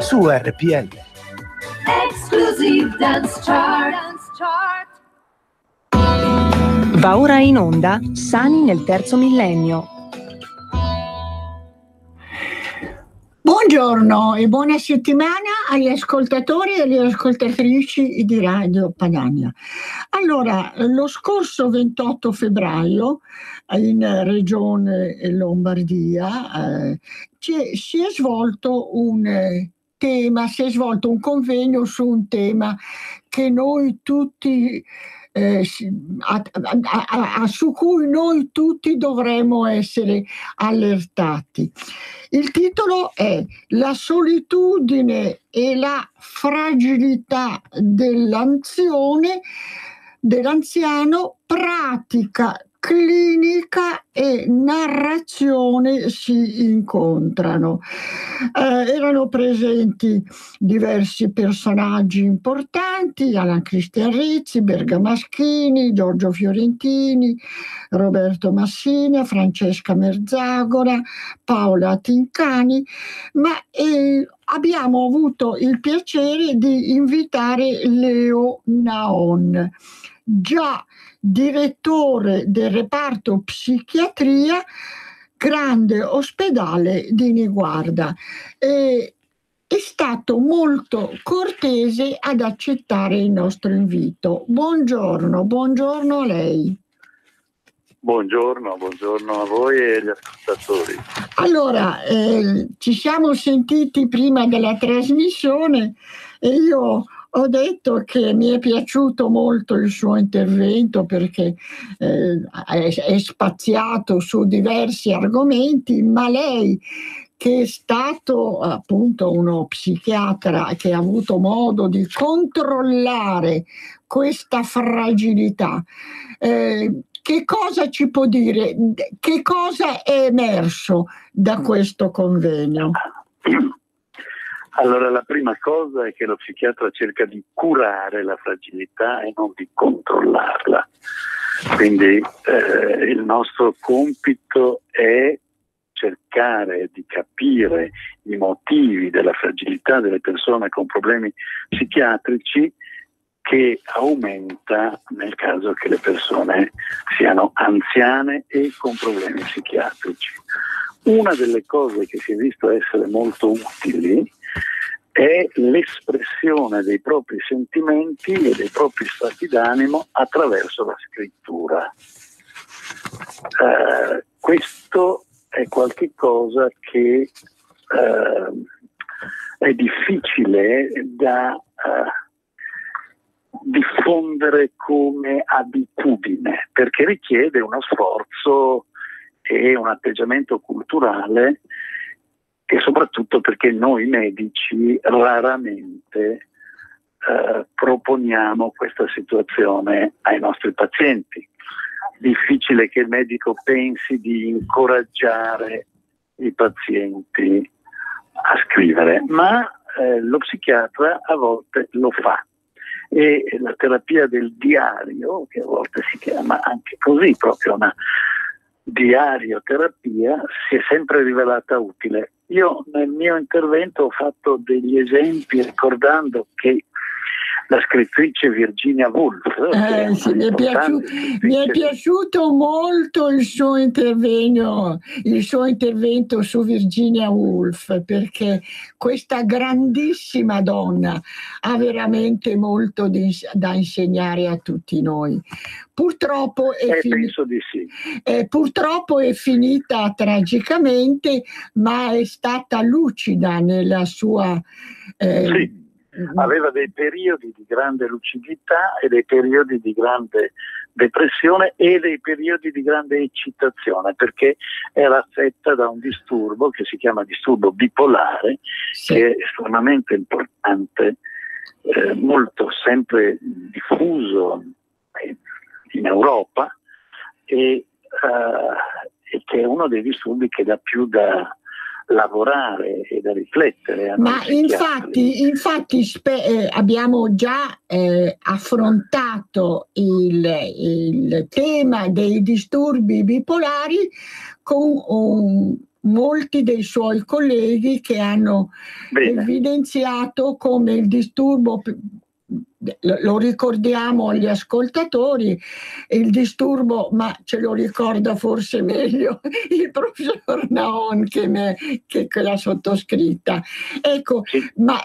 su RPL. Exclusive Dance Chart. Va ora in onda Sani nel terzo millennio. Buongiorno e buona settimana agli ascoltatori e alle ascoltatrici di Radio Padania. Allora, lo scorso 28 febbraio in Regione Lombardia si è svolto un convegno su un tema che noi tutti su cui noi tutti dovremmo essere allertati. Il titolo è La solitudine e la fragilità dell'anziano, pratica clinica e narrazione si incontrano. Erano presenti diversi personaggi importanti: Alan Christian Rizzi, Bergamaschini, Giorgio Fiorentini, Roberto Massina, Francesca Merzagora, Paola Tincani, ma abbiamo avuto il piacere di invitare Leo Naon, già direttore del reparto psichiatria, grande ospedale di Niguarda. È stato molto cortese ad accettare il nostro invito. Buongiorno a lei. Buongiorno a voi e agli ascoltatori. Allora, ci siamo sentiti prima della trasmissione e io ho detto che mi è piaciuto molto il suo intervento perché è spaziato su diversi argomenti, ma lei, che è stato appunto uno psichiatra che ha avuto modo di controllare questa fragilità, che cosa ci può dire? Che cosa è emerso da questo convegno? Allora, la prima cosa è che lo psichiatra cerca di curare la fragilità e non di controllarla. Quindi il nostro compito è cercare di capire i motivi della fragilità delle persone con problemi psichiatrici, che aumenta nel caso che le persone siano anziane e con problemi psichiatrici. Una delle cose che si è visto essere molto utili è l'espressione dei propri sentimenti e dei propri stati d'animo attraverso la scrittura. Questo è qualche cosa che è difficile da diffondere come abitudine, perché richiede uno sforzo e un atteggiamento culturale, e soprattutto perché noi medici raramente proponiamo questa situazione ai nostri pazienti. Difficile che il medico pensi di incoraggiare i pazienti a scrivere, ma lo psichiatra a volte lo fa. E la terapia del diario, che a volte si chiama anche così, proprio una diarioterapia, si è sempre rivelata utile. Io nel mio intervento ho fatto degli esempi ricordando che la scrittrice Virginia Woolf, sì, mi è piaciuto molto il suo intervento su Virginia Woolf, perché questa grandissima donna ha molto da insegnare a tutti noi. Purtroppo penso di sì. Purtroppo è finita tragicamente, ma è stata lucida nella sua... Sì. Aveva dei periodi di grande lucidità e dei periodi di grande depressione e dei periodi di grande eccitazione, perché era affetta da un disturbo che si chiama disturbo bipolare, sì, che è estremamente importante, molto sempre diffuso in Europa e che è uno dei disturbi che dà più da lavorare e da riflettere. Ma infatti abbiamo già affrontato il tema dei disturbi bipolari con molti dei suoi colleghi che hanno evidenziato come il disturbo, lo ricordiamo agli ascoltatori, il disturbo, ma ce lo ricorda forse meglio il professor Naon che la sottoscritta. Ecco, ma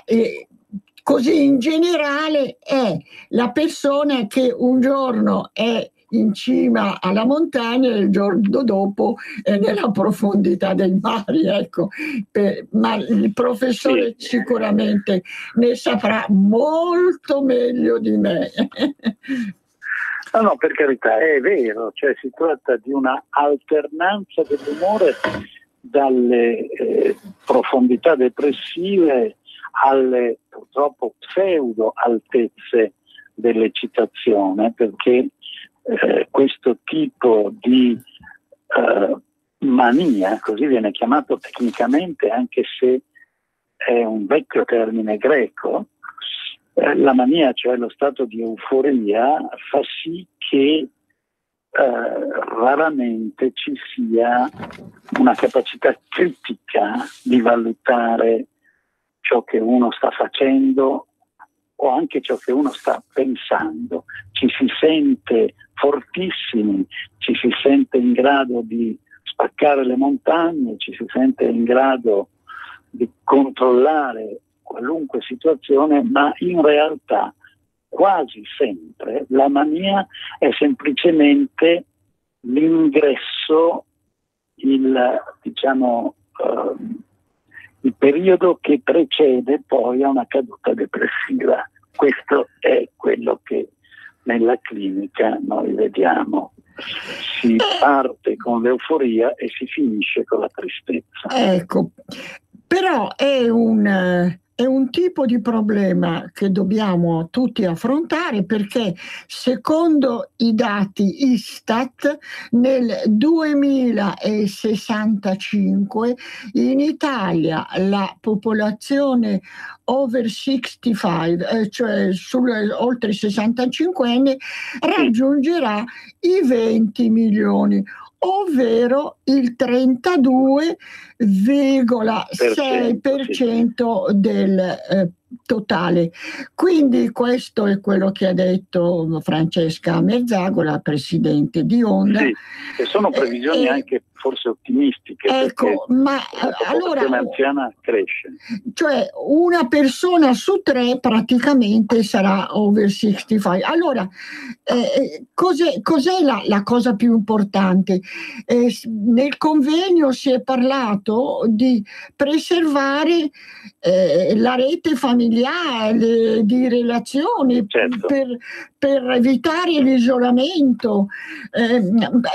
così in generale è la persona che un giorno è in cima alla montagna e il giorno dopo è nella profondità dei mari, ecco. Ma il professore sicuramente ne saprà molto meglio di me. No, per carità, è vero, cioè si tratta di una alternanza dell'umore dalle profondità depressive alle purtroppo pseudo altezze dell'eccitazione, perché questo tipo di mania, così viene chiamato tecnicamente, anche se è un vecchio termine greco, la mania, cioè lo stato di euforia, fa sì che raramente ci sia una capacità critica di valutare ciò che uno sta facendo o anche ciò che uno sta pensando. Ci si sente fortissimi, ci si sente in grado di spaccare le montagne, ci si sente in grado di controllare qualunque situazione, ma in realtà quasi sempre la mania è semplicemente l'ingresso, il periodo che precede poi a una caduta depressiva. Questo è quello che nella clinica noi vediamo. Si parte con l'euforia e si finisce con la tristezza. Ecco, però è un tipo di problema che dobbiamo tutti affrontare, perché secondo i dati Istat nel 2065 in Italia la popolazione over 65, cioè oltre i 65 anni, raggiungerà i 20 milioni, ovvero il 32,6% del totale. Quindi questo è quello che ha detto Francesca Merzagola, presidente di Onda. Sì, e sono previsioni anche forse ottimistiche. Ecco, ma la popolazione anziana cresce. Cioè una persona su 3 praticamente sarà over 65. Allora, cos'è la cosa più importante? Nel convegno si è parlato di preservare la rete familiare, di relazioni, certo, per evitare l'isolamento.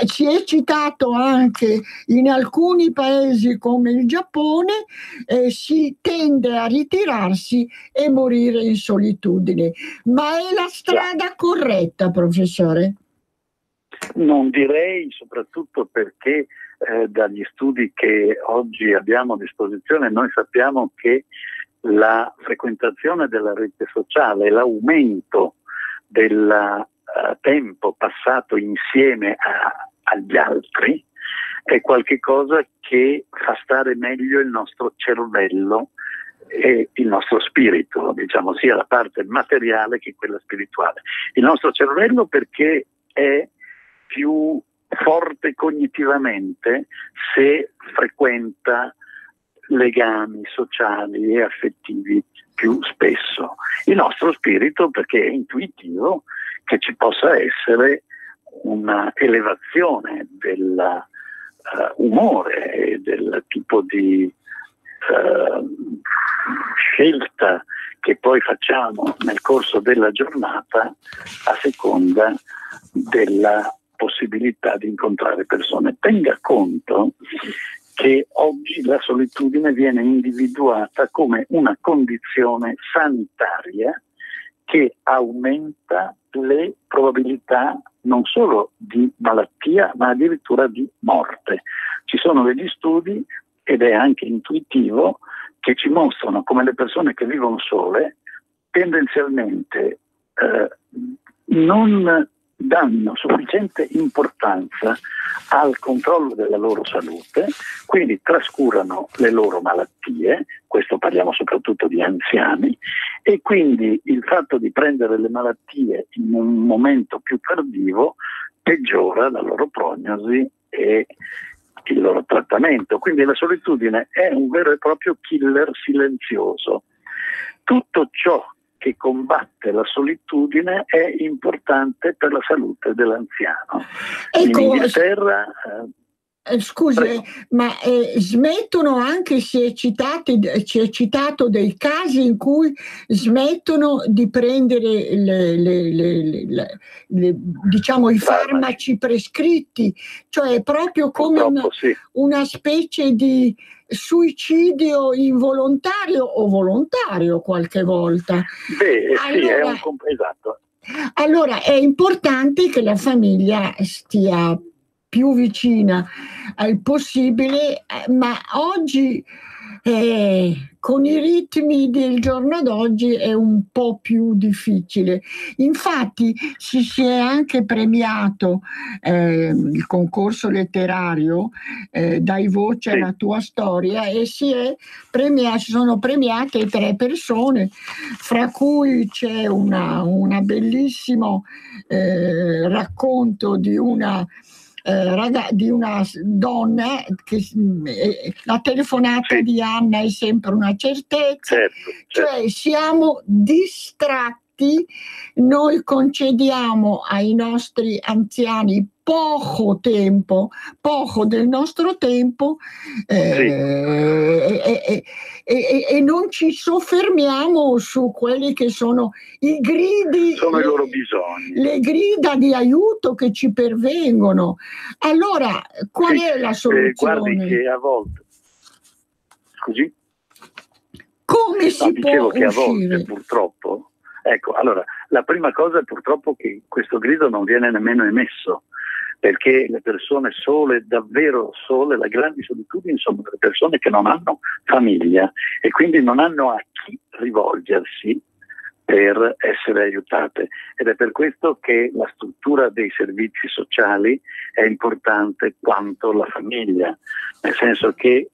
Si è citato anche in alcuni paesi come il Giappone si tende a ritirarsi e morire in solitudine. Ma è la strada corretta, professore? Non direi, soprattutto perché dagli studi che oggi abbiamo a disposizione noi sappiamo che la frequentazione della rete sociale, l'aumento del tempo passato insieme agli altri è qualcosa che fa stare meglio il nostro cervello e il nostro spirito, diciamo, sia la parte materiale che quella spirituale. Il nostro cervello perché è più forte cognitivamente se frequenta legami sociali e affettivi più spesso. Il nostro spirito perché è intuitivo che ci possa essere una elevazione dell'umore e del tipo di scelta che poi facciamo nel corso della giornata a seconda della possibilità di incontrare persone. Tenga conto che oggi la solitudine viene individuata come una condizione sanitaria che aumenta le probabilità non solo di malattia ma addirittura di morte. Ci sono degli studi, ed è anche intuitivo, che ci mostrano come le persone che vivono sole tendenzialmente non danno sufficiente importanza al controllo della loro salute, quindi trascurano le loro malattie, questo parliamo soprattutto di anziani, e quindi il fatto di prendere le malattie in un momento più tardivo peggiora la loro prognosi e il loro trattamento. Quindi la solitudine è un vero e proprio killer silenzioso. Tutto ciò che combatte la solitudine è importante per la salute dell'anziano. Ecco, in Inghilterra scusi, ma smettono anche, ci è citato dei casi in cui smettono di prendere diciamo i farmaci prescritti, cioè è proprio come una specie di suicidio involontario o volontario qualche volta. Esatto. Allora è importante che la famiglia stia più vicina al possibile, ma oggi con i ritmi del giorno d'oggi è un po' più difficile. Infatti si è anche premiato il concorso letterario Dai voce alla tua storia, e sono premiate 3 persone, fra cui c'è una bellissimo racconto di una donna che la telefonata di Anna è sempre una certezza. Certo. Cioè siamo distratti, noi concediamo ai nostri anziani poco del nostro tempo e non ci soffermiamo su quelli che sono i gridi, sono i loro bisogni, le grida di aiuto che ci pervengono. Allora, qual è la soluzione? Guardi che a volte, scusi? Come si può che uscire? A volte purtroppo, ecco, allora, la prima cosa è purtroppo che questo grido non viene nemmeno emesso, perché le persone sole, davvero sole, la grande solitudine sono le persone che non hanno famiglia e quindi non hanno a chi rivolgersi per essere aiutate, ed è per questo che la struttura dei servizi sociali è importante quanto la famiglia, nel senso che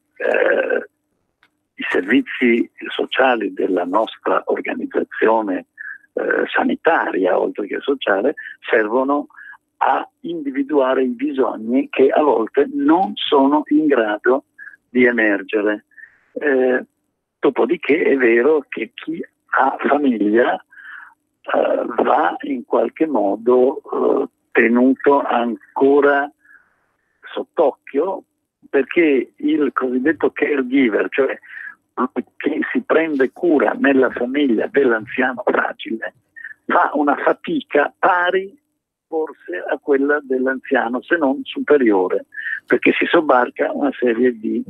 i servizi sociali della nostra organizzazione sanitaria, oltre che sociale, servono a individuare i bisogni che a volte non sono in grado di emergere. Dopodiché è vero che chi ha famiglia va in qualche modo tenuto ancora sott'occhio, perché il cosiddetto caregiver, cioè che si prende cura nella famiglia dell'anziano fragile, fa una fatica pari forse a quella dell'anziano, se non superiore, perché si sobbarca una serie di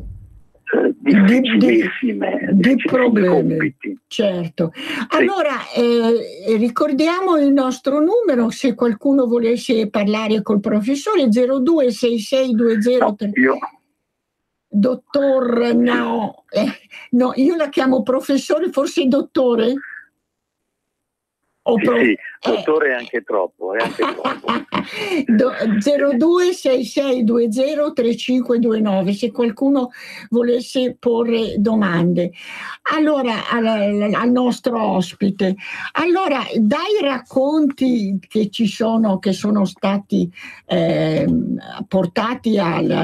difficilissimi problemi. Compiti. Certo. Allora ricordiamo il nostro numero, se qualcuno volesse parlare col professore, 026620. Dottor, no, io la chiamo professore, forse dottore? Sì, dottore è anche troppo, 0266203529, se qualcuno volesse porre domande. Allora, al nostro ospite. Allora, dai racconti che sono stati portati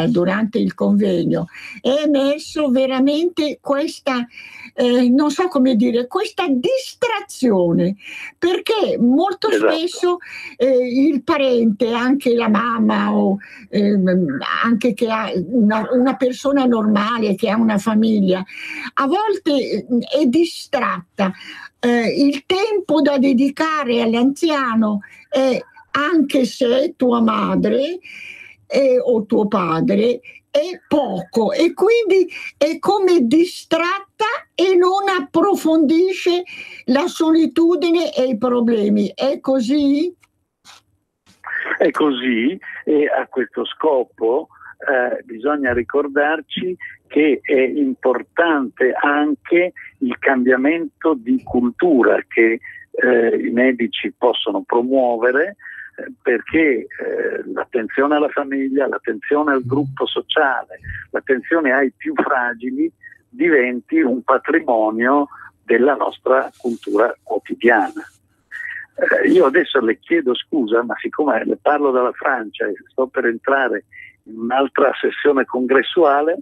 durante il convegno, è emerso veramente questa, non so come dire, questa distrazione, perché molto spesso il parente, anche la mamma o anche che ha una persona normale che ha una famiglia, a volte è distratta. Il tempo da dedicare all'anziano è, anche se è tua madre o tuo padre, è poco, e quindi è come distratta e non approfondisce la solitudine e i problemi. È così? È così, e a questo scopo bisogna ricordarci che è importante anche il cambiamento di cultura che i medici possono promuovere perché l'attenzione alla famiglia, l'attenzione al gruppo sociale, l'attenzione ai più fragili diventi un patrimonio della nostra cultura quotidiana. Io adesso le chiedo scusa, ma siccome le parlo dalla Francia e sto per entrare in un'altra sessione congressuale,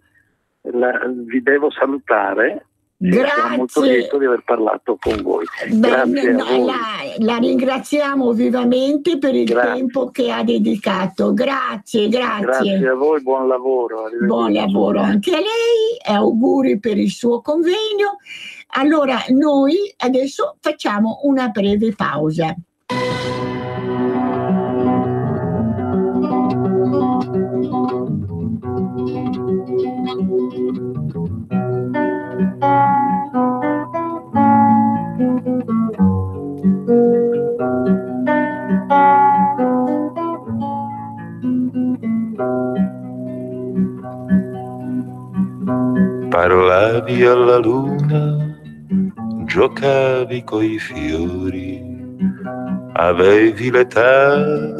vi devo salutare. Sono molto lieto di aver parlato con voi. Grazie a voi. La ringraziamo vivamente per il tempo che ha dedicato. Grazie. Grazie a voi, buon lavoro. Buon lavoro anche a lei e auguri per il suo convegno. Allora, noi adesso facciamo una breve pausa. Parlavi alla luna, giocavi coi fiori, avevi l'età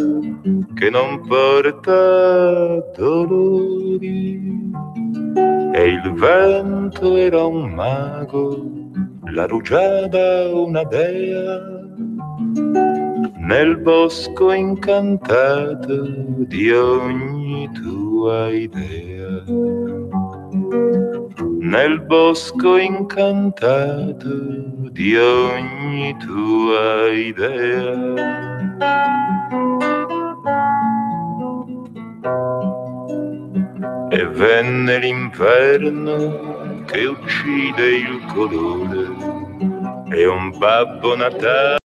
che non porta dolori, e il vento era un mago, la rugiada una dea, nel bosco incantato di ogni tua idea. Nel bosco incantato di ogni tua idea. E venne l'inverno che uccide il colore, e un Babbo Natale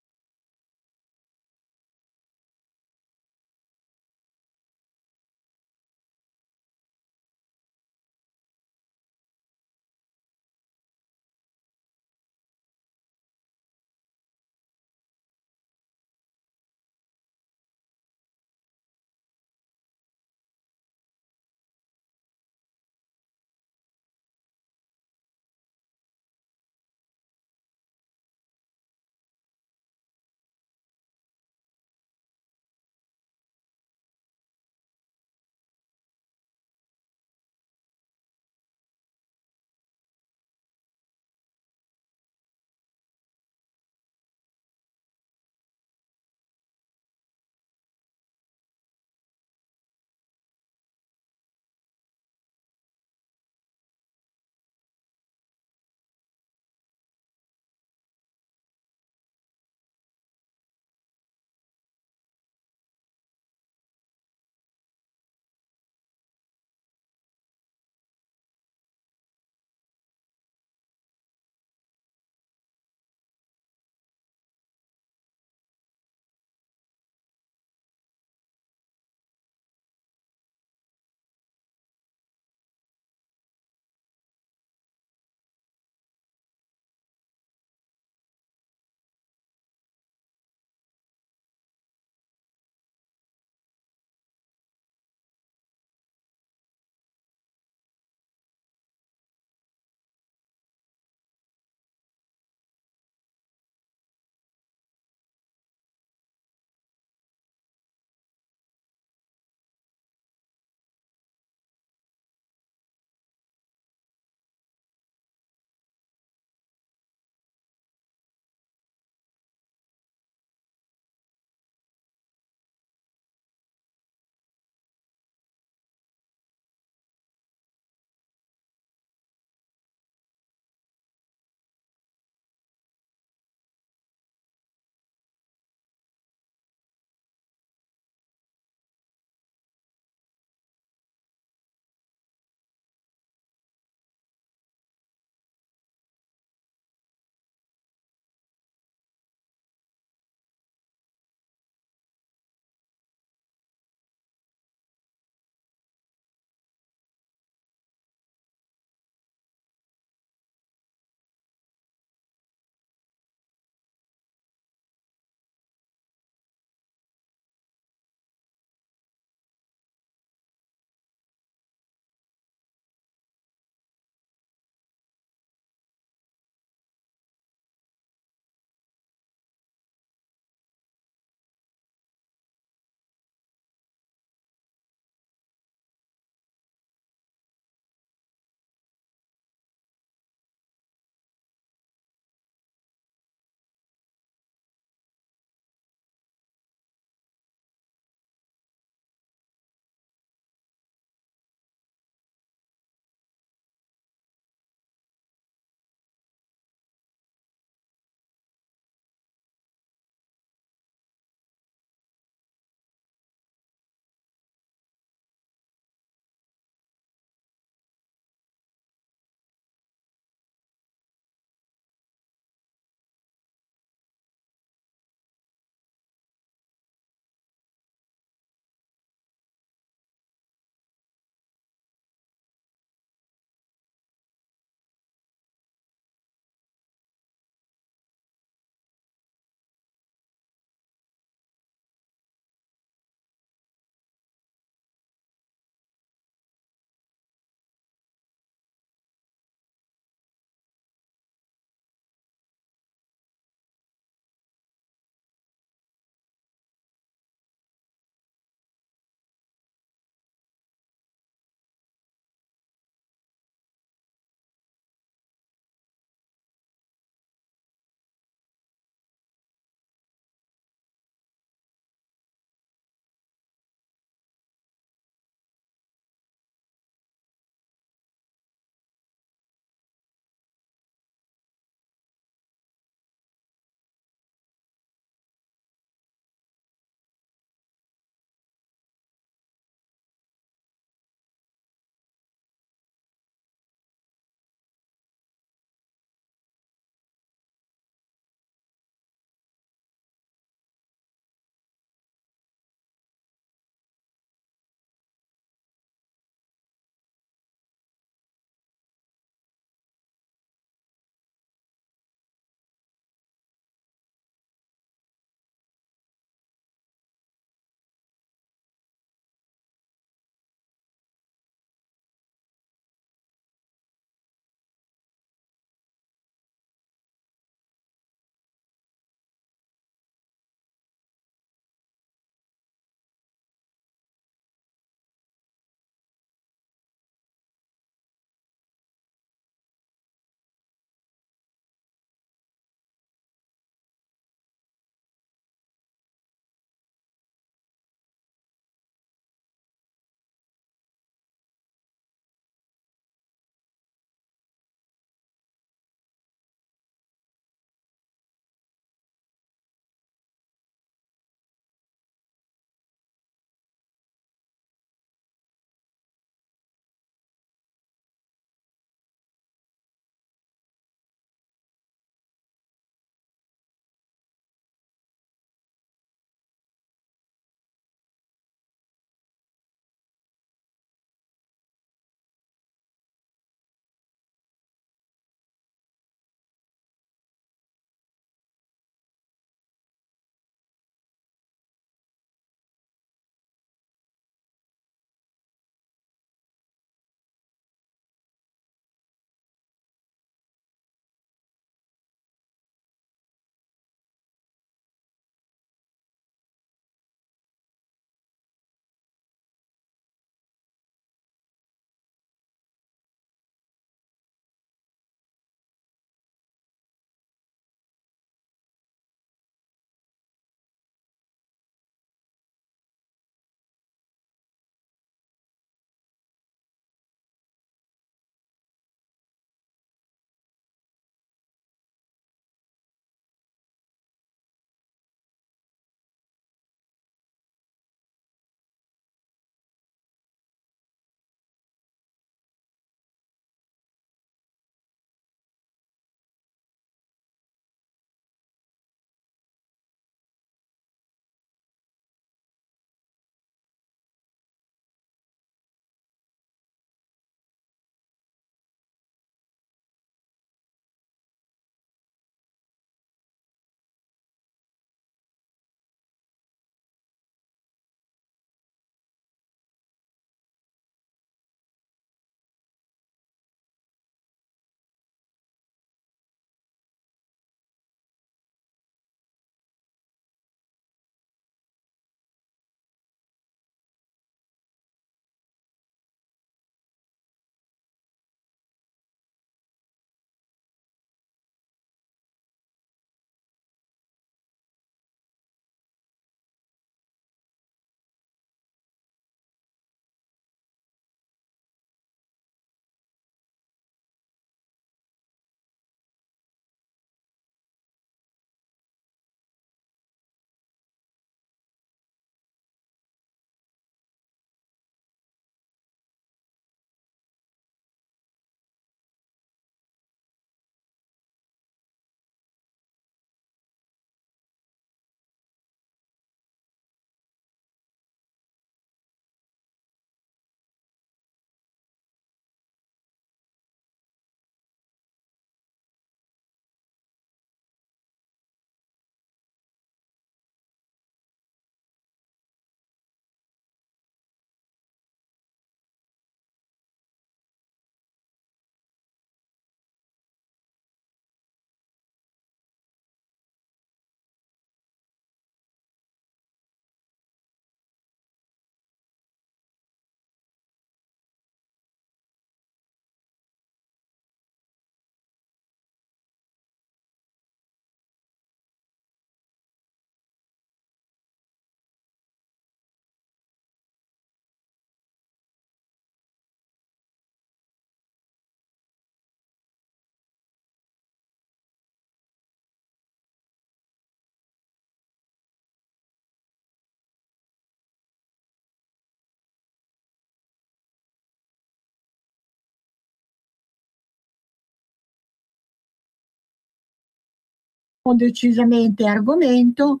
decisamente argomento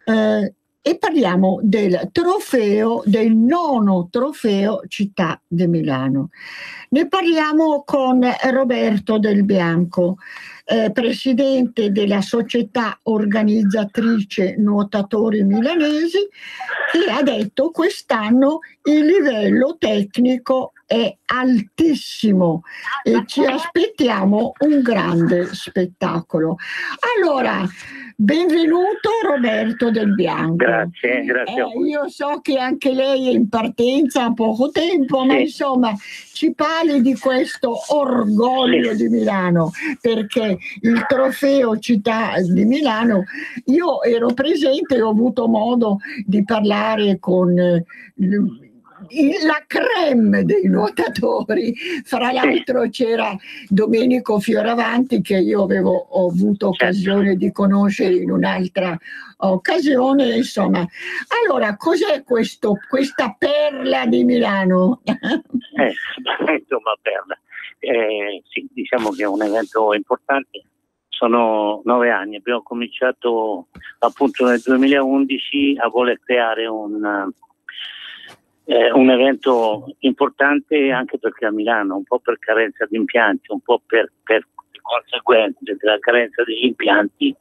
e parliamo del nono trofeo Città di Milano. Ne parliamo con Roberto Del Bianco, presidente della società organizzatrice Nuotatori Milanesi, che ha detto quest'anno il livello tecnico è altissimo e ci aspettiamo un grande spettacolo. Allora, benvenuto Roberto Del Bianco. Grazie a voi. Io so che anche lei è in partenza a poco tempo, sì, ma insomma ci parli di questo orgoglio, sì, di Milano, perché il trofeo Città di Milano, io ero presente e ho avuto modo di parlare con la crème dei nuotatori. Fra l'altro c'era Domenico Fioravanti, che io ho avuto occasione di conoscere in un'altra occasione, insomma. Allora, cos'è questa perla di Milano? Insomma, perla. Sì, diciamo che è un evento importante. Sono 9 anni, abbiamo cominciato appunto nel 2011 a voler creare un evento importante, anche perché a Milano, un po' per carenza di impianti, un po' per conseguenze della carenza degli impianti,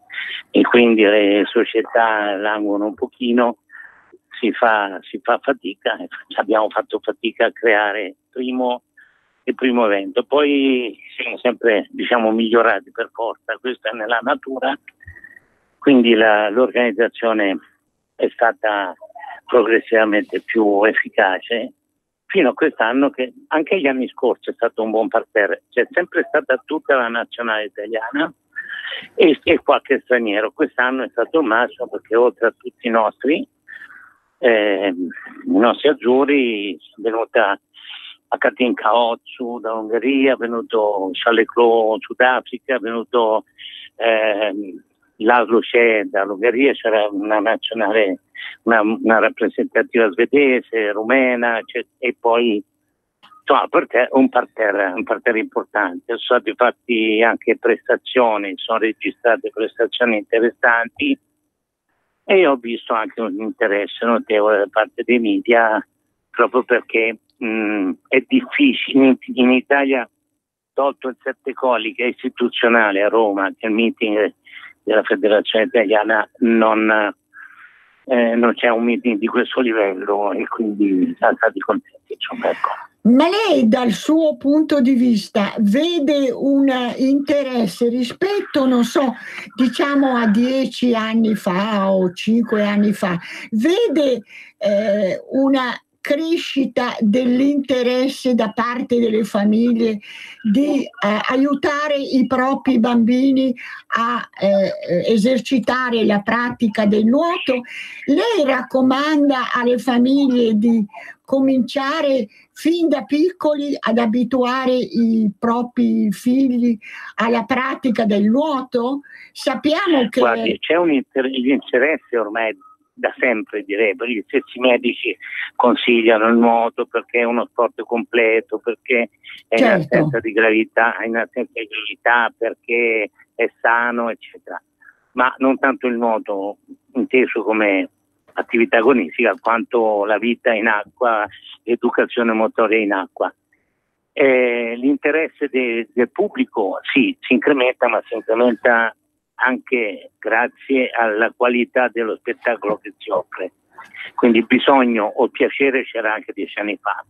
e quindi le società languono un pochino, si fa fatica. Abbiamo fatto fatica a creare il primo evento, poi siamo sempre, diciamo, migliorati per forza, questo è nella natura, quindi l'organizzazione è stata progressivamente più efficace fino a quest'anno, che anche gli anni scorsi è stato un buon parterre, c'è sempre stata tutta la nazionale italiana e qualche straniero. Quest'anno è stato il massimo, perché oltre a tutti i nostri azzurri è venuta Katinka Otsu dall'Ungheria, è venuto Chaleclo Sudafrica, è venuto Laszlo Che dall'Ungheria, c'era una nazionale, una rappresentativa svedese, rumena, e poi insomma, un parterre importante. Sono stati fatti anche prestazioni, sono registrate prestazioni interessanti, e io ho visto anche un interesse notevole da parte dei media, proprio perché è difficile in Italia, tolto il Sette Colli che è istituzionale a Roma, che è il meeting della Federazione Italiana, non c'è un meeting di questo livello, e quindi siamo stati contenti, insomma, ecco. Ma lei, dal suo punto di vista, vede un interesse rispetto, non so, diciamo a 10 anni fa o 5 anni fa, vede una crescita dell'interesse da parte delle famiglie di aiutare i propri bambini a esercitare la pratica del nuoto? Lei raccomanda alle famiglie di cominciare fin da piccoli ad abituare i propri figli alla pratica del nuoto? Sappiamo che... Guardi, c'è l'interesse ormai da sempre, direi, perché gli stessi medici consigliano il nuoto perché è uno sport completo, perché è in assenza di gravità, perché è sano, eccetera. Ma non tanto il nuoto inteso come attività agonistica, quanto la vita in acqua, l'educazione motoria in acqua. L'interesse del pubblico sì, si incrementa, ma si incrementa anche grazie alla qualità dello spettacolo che si offre. Quindi il bisogno o il piacere c'era anche 10 anni fa.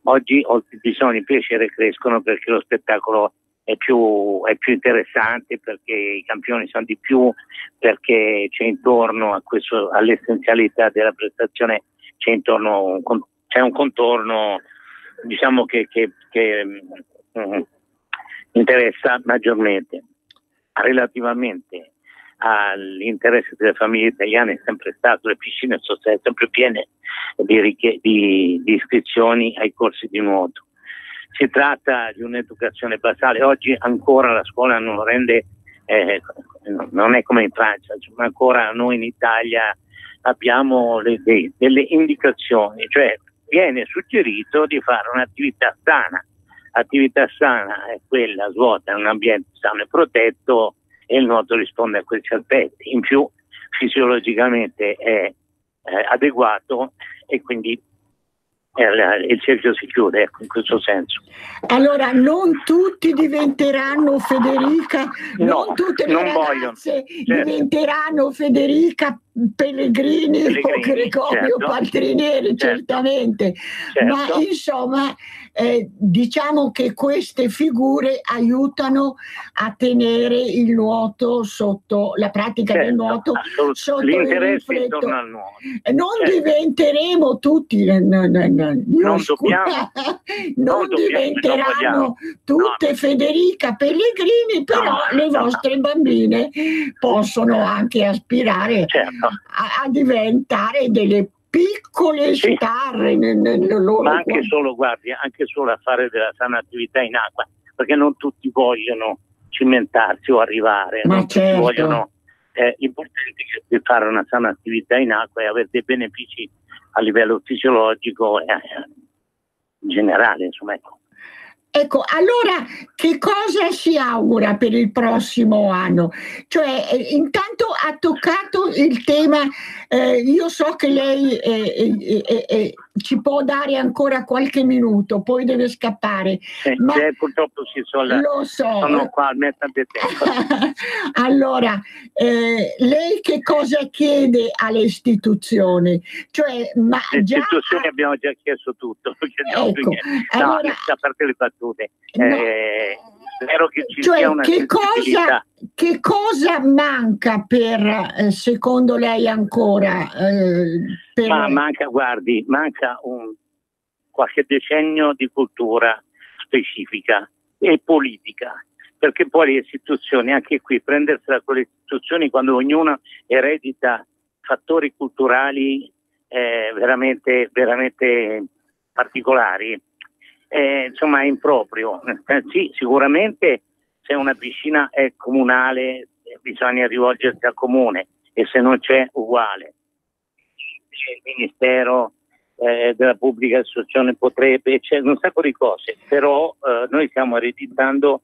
Oggi il bisogno e il piacere crescono, perché lo spettacolo è più interessante, perché i campioni sono di più, perché c'è intorno all'essenzialità della prestazione, c'è un contorno, diciamo, che interessa maggiormente. Relativamente all'interesse delle famiglie italiane è sempre stato, le piscine sono state sempre piene di iscrizioni ai corsi di nuoto. Si tratta di un'educazione basale. Oggi ancora la scuola non rende, non è come in Francia, ma ancora noi in Italia abbiamo delle indicazioni, cioè viene suggerito di fare un'attività sana. Attività sana è quella svolta in un ambiente sano e protetto, e il nuoto risponde a questi aspetti. In più fisiologicamente è adeguato e quindi il cerchio si chiude, ecco, in questo senso. Allora, non tutti diventeranno Federica, non tutte le ragazze diventeranno Federica Pellegrini o Gregorio Paltrinieri, certamente, ma insomma diciamo che queste figure aiutano a tenere il nuoto sotto la pratica del nuoto sotto l'interesse il intorno al nuoto. Non diventeremo tutti non diventeranno tutte Federica Pellegrini, però le vostre bambine possono anche aspirare a diventare delle piccole star nel loro ma anche solo, guardi, anche solo a fare della sana attività in acqua, perché non tutti vogliono cimentarsi o arrivare, ma non tutti vogliono. È importante che fare una sana attività in acqua e avere dei benefici a livello fisiologico e in generale, insomma. Ecco, allora che cosa si augura per il prossimo anno? Cioè, intanto ha toccato il tema, io so che lei ci può dare ancora qualche minuto, poi deve scappare. Ma purtroppo lo so. Sono qua al metà del tempo. Allora, lei che cosa chiede alle istituzioni? Cioè, ma le istituzioni abbiamo già chiesto tutto. Ecco, allora, a parte le battute. Spero che ci sia una che cosa manca secondo lei ancora? Manca qualche decennio di cultura specifica e politica, perché poi le istituzioni, anche qui, prendersela con le istituzioni quando ognuno eredita fattori culturali veramente, veramente particolari, insomma è improprio. Sì, sicuramente se una piscina è comunale bisogna rivolgersi al comune, e se non c'è uguale. Il Ministero della Pubblica Istruzione potrebbe, c'è un sacco di cose, però noi stiamo ereditando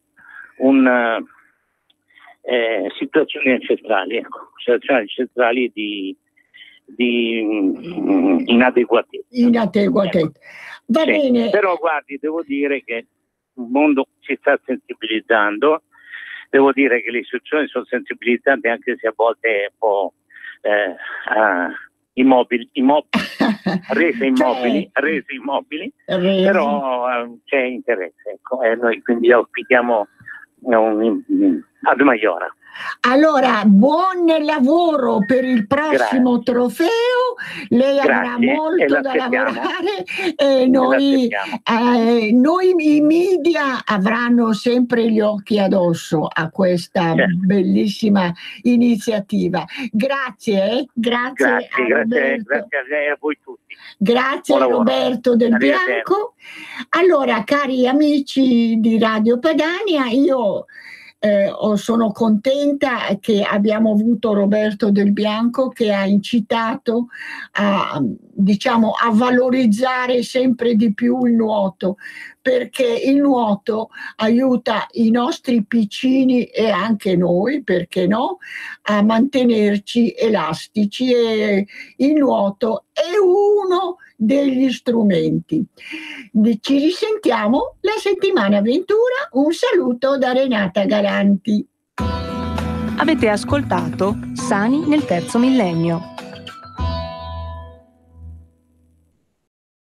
situazioni ancestrali, di inadeguatezza. Va bene. Però guardi, devo dire che il mondo si sta sensibilizzando, devo dire che le istituzioni sono sensibilizzate, anche se a volte un po' rese immobili, però c'è interesse, ecco, noi quindi auspichiamo ad Maiora. Allora, buon lavoro per il prossimo trofeo, lei avrà molto da lavorare e noi i media avranno sempre gli occhi addosso a questa bellissima iniziativa. Grazie a lei e a voi tutti. Grazie a Roberto Del Bianco. Allora, cari amici di Radio Padania, io sono contenta che abbiamo avuto Roberto Del Bianco, che ha incitato a valorizzare sempre di più il nuoto, perché il nuoto aiuta i nostri piccini e anche noi, perché no, a mantenerci elastici, e il nuoto è uno degli strumenti. Ci risentiamo la settimana ventura. Un saluto da Renata Galanti. Avete ascoltato Sani nel terzo millennio.